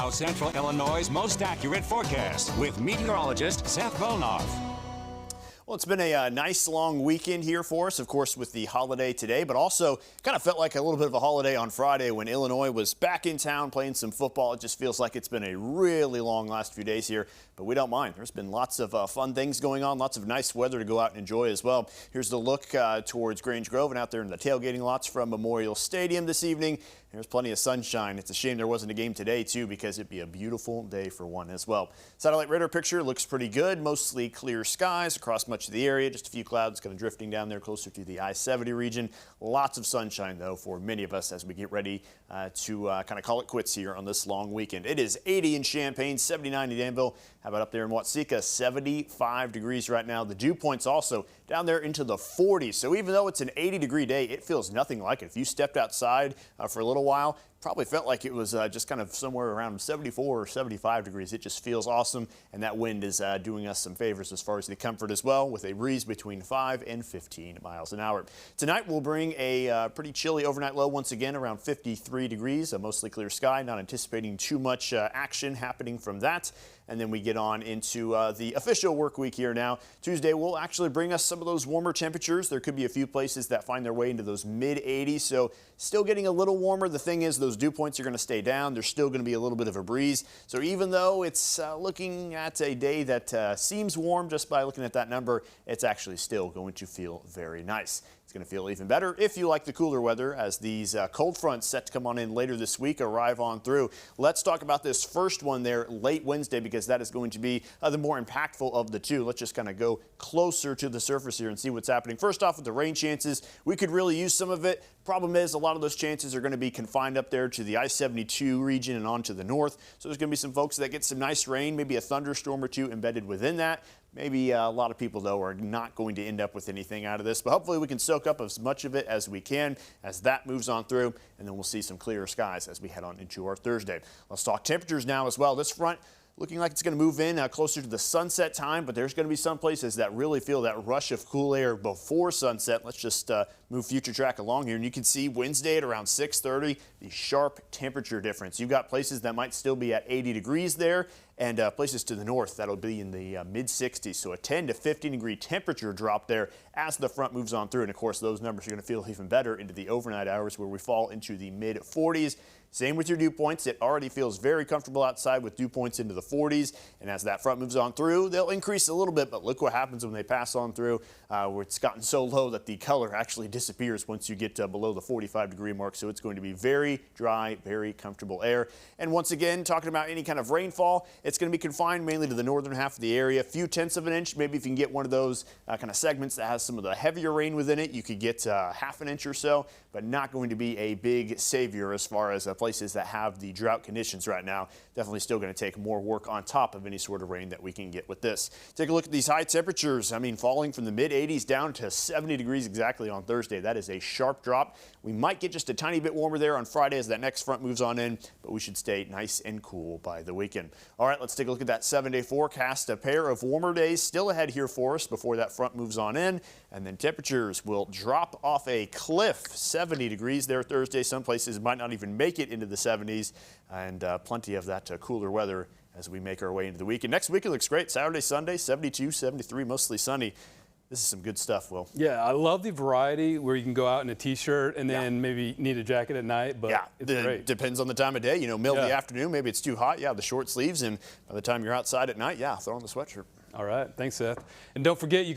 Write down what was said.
now Central Illinois' most accurate forecast with meteorologist Seth Bohnhoff. Well, it's been a nice long weekend here for us, of course, with the holiday today, but also kind of felt like a little bit of a holiday on Friday when Illinois was back in town playing some football. It just feels like it's been a really long last few days here, but we don't mind. There's been lots of fun things going on, lots of nice weather to go out and enjoy as well. Here's the look towards Grange Grove and out there in the tailgating lots from Memorial Stadium this evening. There's plenty of sunshine. It's a shame there wasn't a game today, too, because it'd be a beautiful day for one as well. Satellite radar picture looks pretty good. Mostly clear skies across much of the area. Just a few clouds kind of drifting down there closer to the I-70 region. Lots of sunshine, though, for many of us as we get ready to kind of call it quits here on this long weekend. It is 80 in Champaign, 79 in Danville. How about up there in Watsika? 75 degrees right now. The dew point's also down there into the 40s. So even though it's an 80-degree day, it feels nothing like it. If you stepped outside for a little while, probably felt like it was just kind of somewhere around 74 or 75 degrees. It just feels awesome, and that wind is doing us some favors as far as the comfort as well, with a breeze between 5 and 15 miles an hour. Tonight we'll bring a pretty chilly overnight low once again, around 53 degrees, a mostly clear sky, not anticipating too much action happening from that. And then we get on into the official work week here now. Tuesday will actually bring us some of those warmer temperatures. There could be a few places that find their way into those mid-80s, so still getting a little warmer. The thing is, those dew points are going to stay down. There's still going to be a little bit of a breeze. So even though it's looking at a day that seems warm just by looking at that number, it's actually still going to feel very nice. It's going to feel even better if you like the cooler weather as these cold fronts set to come on in later this week arrive on through. Let's talk about this first one there late Wednesday, because that is going to be the more impactful of the two. Let's just kind of go closer to the surface here and see what's happening. First off, with the rain chances, we could really use some of it. Problem is, a lot of those chances are going to be confined up there to the I-72 region and on to the north. So there's going to be some folks that get some nice rain, maybe a thunderstorm or two embedded within that. Maybe a lot of people, though, are not going to end up with anything out of this, but hopefully we can soak up as much of it as we can as that moves on through, and then we'll see some clearer skies as we head on into our Thursday. Let's talk temperatures now as well. This front looking like it's going to move in closer to the sunset time, but there's going to be some places that really feel that rush of cool air before sunset. Let's just move future track along here, and you can see Wednesday at around 6:30, the sharp temperature difference. You've got places that might still be at 80 degrees there, and places to the north that'll be in the mid-60s. So a 10 to 15 degree temperature drop there as the front moves on through. And of course, those numbers are going to feel even better into the overnight hours, where we fall into the mid-40s. Same with your dew points. It already feels very comfortable outside with dew points into the 40s. And as that front moves on through, they'll increase a little bit. But look what happens when they pass on through, where it's gotten so low that the color actually disappears once you get below the 45-degree mark. So it's going to be very dry, very comfortable air. And once again, talking about any kind of rainfall, it's going to be confined mainly to the northern half of the area. A few tenths of an inch. Maybe if you can get one of those kind of segments that has some of the heavier rain within it, you could get half an inch or so, but not going to be a big savior as far as places that have the drought conditions right now. Definitely still going to take more work on top of any sort of rain that we can get with this. Take a look at these high temperatures. I mean, falling from the mid-80s down to 70 degrees exactly on Thursday. That is a sharp drop. We might get just a tiny bit warmer there on Friday as that next front moves on in, but we should stay nice and cool by the weekend. All right, let's take a look at that 7-day forecast. A pair of warmer days still ahead here for us before that front moves on in, and then temperatures will drop off a cliff. 70 degrees there Thursday. Some places might not even make it into the 70s, and plenty of that cooler weather as we make our way into the weekend. Next week it looks great. Saturday, Sunday, 72, 73, mostly sunny. This is some good stuff, Will. Yeah, I love the variety where you can go out in a T-shirt and then maybe need a jacket at night, but it's great. Depends on the time of day. You know, middle of the afternoon, maybe it's too hot. Yeah, the short sleeves, and by the time you're outside at night, throw on the sweatshirt. All right, thanks, Seth. And don't forget, you